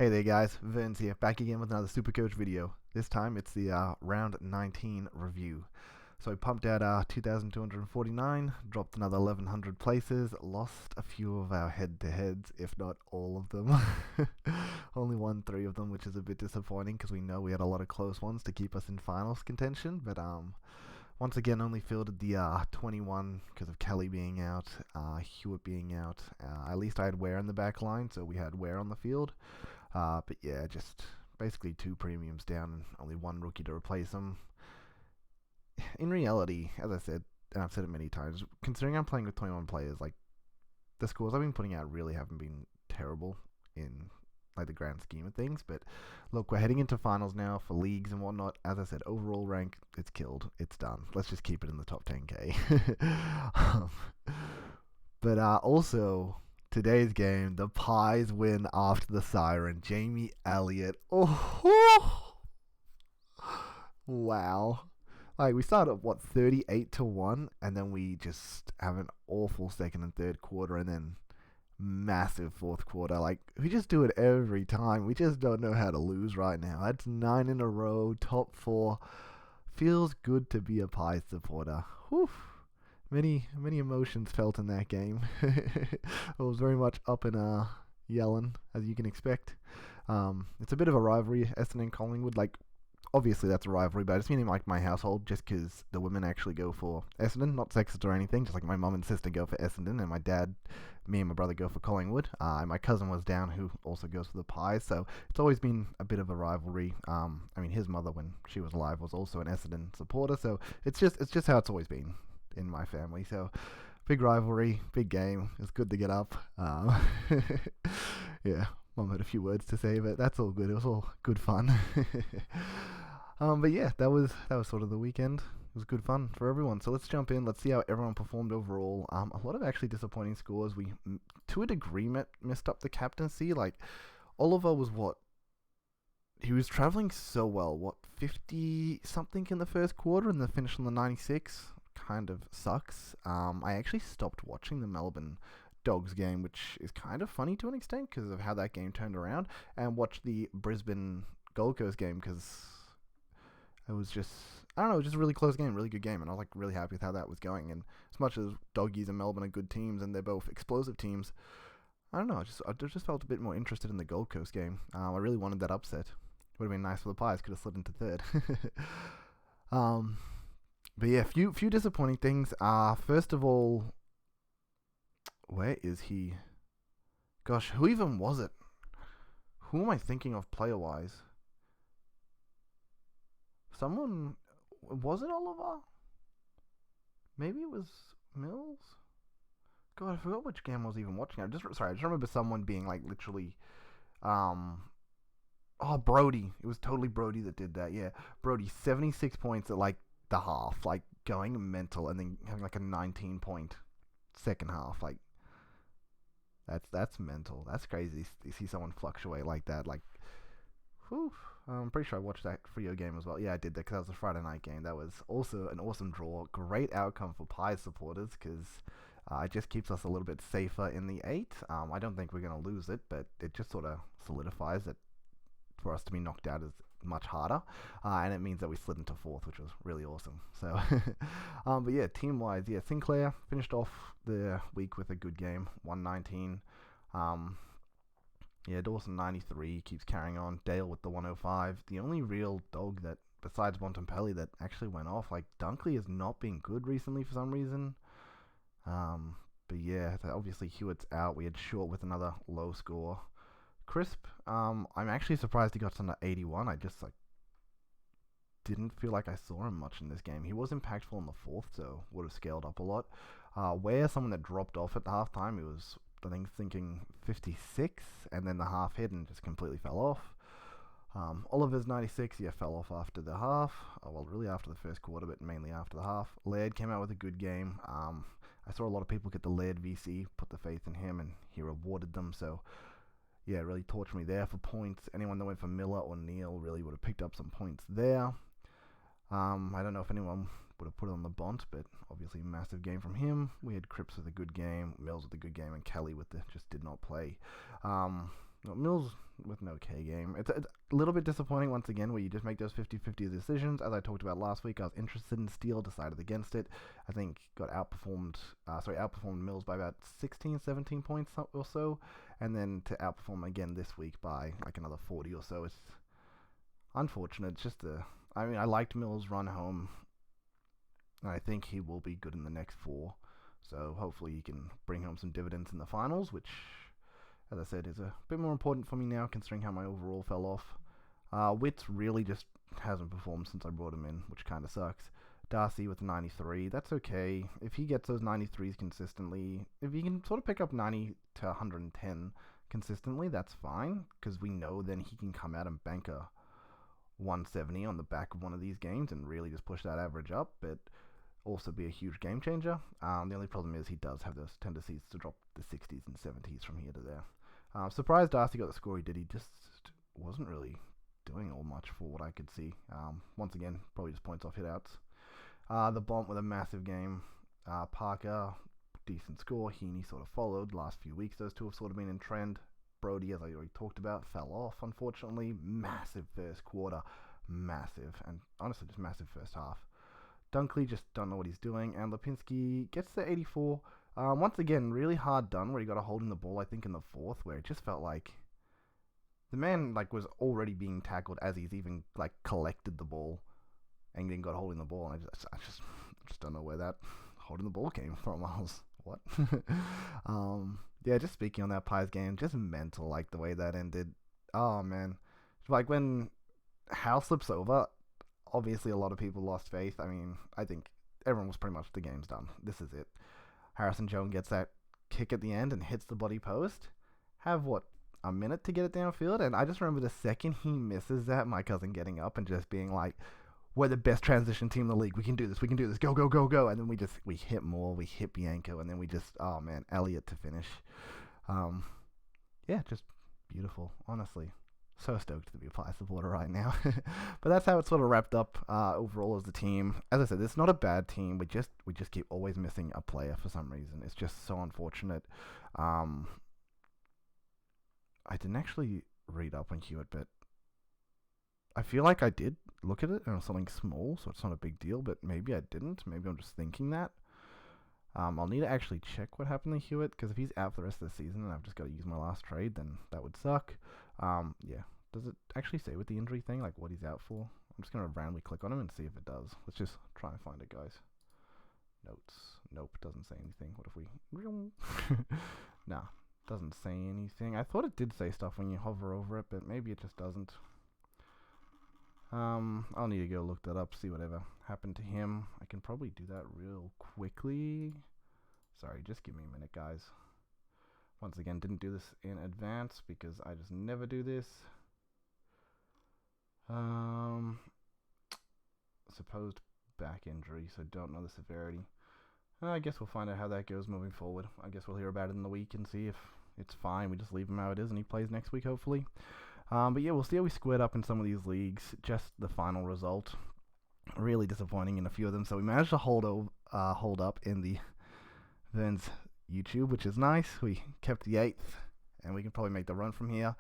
Hey there guys, Vern's here, back again with another Supercoach video. This time it's the round 19 review. So I pumped out 2,249, dropped another 1,100 places, lost a few of our head-to-heads, if not all of them. Only won 3 of them, which is a bit disappointing because we know we had a lot of close ones to keep us in finals contention. But once again, only fielded the 21 because of Kelly being out, Hewitt being out. At least I had Ware in the back line, so we had Ware on the field. But yeah, just basically 2 premiums down and only 1 rookie to replace them. In reality, as I said, and I've said it many times, considering I'm playing with 21 players, like, the scores I've been putting out really haven't been terrible in like the grand scheme of things. But look, we're heading into finals now for leagues and whatnot. As I said, overall rank, it's killed. It's done. Let's just keep it in the top 10k. But also, today's game, the Pies win after the siren. Jamie Elliott. Oh, wow. Like, we started at, 38-1, and then we just have an awful second and third quarter, and then massive fourth quarter. Like, we just do it every time. We just don't know how to lose right now. That's 9 in a row, top 4. Feels good to be a Pies supporter. Whew. Many emotions felt in that game. I was very much up and yelling, as you can expect. It's a bit of a rivalry, Essendon and Collingwood. Like, obviously that's a rivalry, but I just mean in like my household, just because the women actually go for Essendon, not sexist or anything. Just like my mum and sister go for Essendon, and my dad, me and my brother go for Collingwood. And my cousin was down, who also goes for the Pies. So it's always been a bit of a rivalry. I mean, his mother, when she was alive, was also an Essendon supporter. So it's just how it's always been in my family. So big rivalry, big game. It's good to get up. Yeah, Mum had a few words to say, but that's all good. It was all good fun. But yeah, that was sort of the weekend. It was good fun for everyone. So let's jump in. Let's see how everyone performed overall. A lot of actually disappointing scores. We, to a degree, messed up the captaincy. Like, Oliver was he was traveling so well. 50 something in the first quarter, and then finished on the 96. Kind of sucks. I actually stopped watching the Melbourne Dogs game, which is kind of funny to an extent because of how that game turned around, and watched the Brisbane Gold Coast game because it was just, I don't know, just a really close game, really good game, and I was like really happy with how that was going. And as much as Doggies and Melbourne are good teams, and they're both explosive teams, I don't know, I just felt a bit more interested in the Gold Coast game. I really wanted that upset. Would have been nice for the Pies, could have slid into third. But yeah, few disappointing things. First of all, where is he? Gosh, who even was it? Who am I thinking of player-wise? Someone, was it Oliver? Maybe it was Mills? God, I forgot which game I was even watching. I just remember someone being like literally, Brody. It was totally Brody that did that. Yeah, Brody, 76 points at like the half, like going mental, and then having like a 19-point second half. Like, that's mental. That's crazy to see someone fluctuate like that. Like, whew. I'm pretty sure I watched that Frio game as well. Yeah, I did that because that was a Friday night game. That was also an awesome draw. Great outcome for Pies supporters because it just keeps us a little bit safer in the 8. I don't think we're going to lose it, but it just sort of solidifies it for us to be knocked out is much harder, and it means that we slid into 4th, which was really awesome. So, but yeah, team-wise, yeah, Sinclair finished off the week with a good game, 119. Yeah, Dawson 93 keeps carrying on. Dale with the 105. The only real dog that, besides Bontempelli, that actually went off, like Dunkley has not been good recently for some reason. But yeah, obviously Hewitt's out. We had Short with another low score. Crisp, I'm actually surprised he got to 81. I just didn't feel like I saw him much in this game. He was impactful in the 4th, so would have scaled up a lot. Ware, someone that dropped off at the halftime, he was, I think, thinking 56, and then the half hit and just completely fell off. Oliver's 96, yeah, fell off after the half. Well, really after the first quarter, but mainly after the half. Laird came out with a good game. I saw a lot of people get the Laird VC, put the faith in him, and he rewarded them, so yeah, really torched me there for points. Anyone that went for Miller or Neal really would have picked up some points there. I don't know if anyone would have put it on the Bont, but obviously massive game from him. We had Cripps with a good game, Mills with a good game, and Kelly with the just did not play. Mills with no K game. It's a little bit disappointing once again where you just make those 50-50 decisions. As I talked about last week, I was interested in Steele, decided against it. I think got outperformed Mills by about 16, 17 points or so, and then to outperform again this week by like another 40 or so. It's unfortunate. It's just I liked Mills' run home, and I think he will be good in the next 4. So hopefully he can bring home some dividends in the finals, which, as I said, is a bit more important for me now, considering how my overall fell off. Witts really just hasn't performed since I brought him in, which kind of sucks. Darcy with 93, that's okay. If he gets those 93s consistently, if he can sort of pick up 90 to 110 consistently, that's fine, because we know then he can come out and bank a 170 on the back of one of these games and really just push that average up, but also be a huge game changer. The only problem is he does have those tendencies to drop the 60s and 70s from here to there. Surprised Darcy got the score he did. He just wasn't really doing all much for what I could see. Once again, probably just points off hitouts. The Bomb with a massive game. Parker, decent score. Heaney sort of followed. Last few weeks, those two have sort of been in trend. Brody, as I already talked about, fell off, unfortunately. Massive first quarter. Massive. And honestly, just massive first half. Dunkley just don't know what he's doing. And Lipinski gets to 84. Once again, really hard done where he got a hold in the ball, I think, in the 4th, where it just felt like the man was already being tackled as he's even collected the ball and then got a hold in the ball. And I just don't know where that holding the ball came from. I was, what? Yeah, just speaking on that Pies game, just mental, the way that ended. Oh, man. When Howe slips over, obviously a lot of people lost faith. I mean, I think everyone was pretty much, the game's done. This is it. Harrison Jones gets that kick at the end and hits the body post. Have, a minute to get it downfield? And I just remember the second he misses that, my cousin getting up and just being like, we're the best transition team in the league. We can do this. Go, go, go, go. And then we hit Moore, we hit Bianco, and then oh man, Elliott to finish. Yeah, just beautiful, honestly. So stoked to be a Pie supporter right now. But that's how it sort of wrapped up overall as a team. As I said, it's not a bad team. We just keep always missing a player for some reason. It's just so unfortunate. I didn't actually read up on Hewitt, but I feel like I did look at it and it was something small, so it's not a big deal, but maybe I didn't. Maybe I'm just thinking that. I'll need to actually check what happened to Hewitt, because if he's out for the rest of the season and I've just got to use my last trade, then that would suck. Yeah. Does it actually say with the injury thing, what he's out for? I'm just going to randomly click on him and see if it does. Let's just try and find it, guys. Notes. Nope, doesn't say anything. What if we... Nah, doesn't say anything. I thought it did say stuff when you hover over it, but maybe it just doesn't. I'll need to go look that up, see whatever happened to him. I can probably do that real quickly. Sorry, just give me a minute, guys. Once again, didn't do this in advance because I just never do this. Supposed back injury, so don't know the severity. I guess we'll find out how that goes moving forward. I guess we'll hear about it in the week and see if it's fine. We just leave him how it is and he plays next week, hopefully. But yeah, we'll see how we squared up in some of these leagues. Just the final result, really disappointing in a few of them. So we managed to hold up in the Vern's YouTube, which is nice. We kept the 8th, and we can probably make the run from here.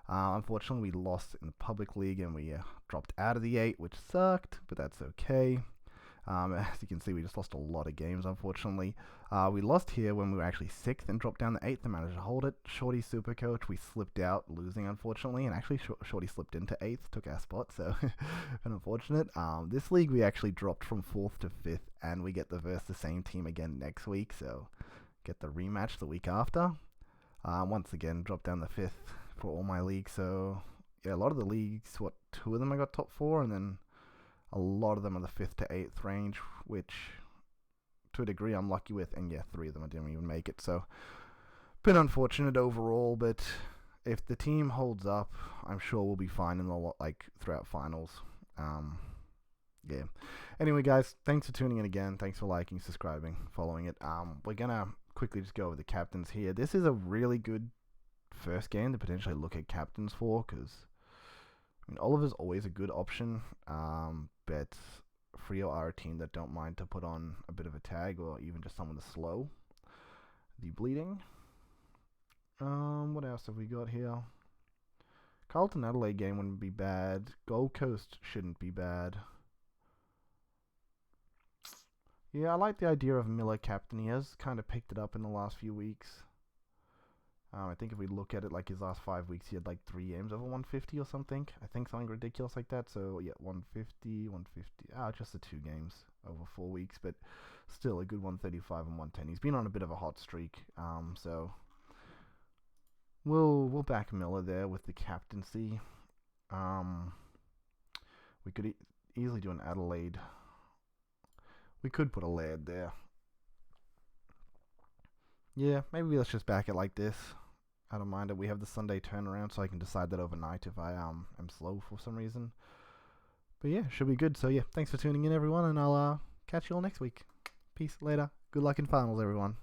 Unfortunately, we lost in the public league, and we dropped out of the 8, which sucked, but that's okay. As you can see, we just lost a lot of games, unfortunately. We lost here when we were actually 6th and dropped down to 8th and managed to hold it. Shorty Supercoach, we slipped out, losing, unfortunately, and actually Shorty slipped into 8th, took our spot, so unfortunate. This league, we actually dropped from 4th to 5th, and we get to verse the same team again next week, so get the rematch the week after. Once again, dropped down to 5th for all my leagues, so yeah, a lot of the leagues, 2 of them I got top 4, and then a lot of them are the 5th to 8th range, which to a degree I'm lucky with, and yeah, 3 of them I didn't even make it, so been unfortunate overall, but if the team holds up, I'm sure we'll be fine in the throughout finals. Yeah. Anyway, guys, thanks for tuning in again. Thanks for liking, subscribing, following it. We're gonna quickly just go over the captains here. This is a really good first game to potentially look at captains for, because Oliver's always a good option, but Frio are a team that don't mind to put on a bit of a tag or even just someone to slow the bleeding. What else have we got here? Carlton Adelaide game wouldn't be bad. Gold Coast shouldn't be bad. Yeah, I like the idea of Miller captain. He has kind of picked it up in the last few weeks. I think if we look at it like his last 5 weeks, he had like 3 games over 150 or something. I think something ridiculous like that. So yeah, 150, 150. Just the 2 games over 4 weeks, but still a good 135 and 110. He's been on a bit of a hot streak. So we'll back Miller there with the captaincy. We could easily do an Adelaide. We could put a Laird there. Yeah, maybe let's just back it like this. I don't mind it. We have the Sunday turnaround, so I can decide that overnight if I am slow for some reason. But yeah, should be good. So yeah, thanks for tuning in, everyone, and I'll catch you all next week. Peace, later. Good luck in finals, everyone.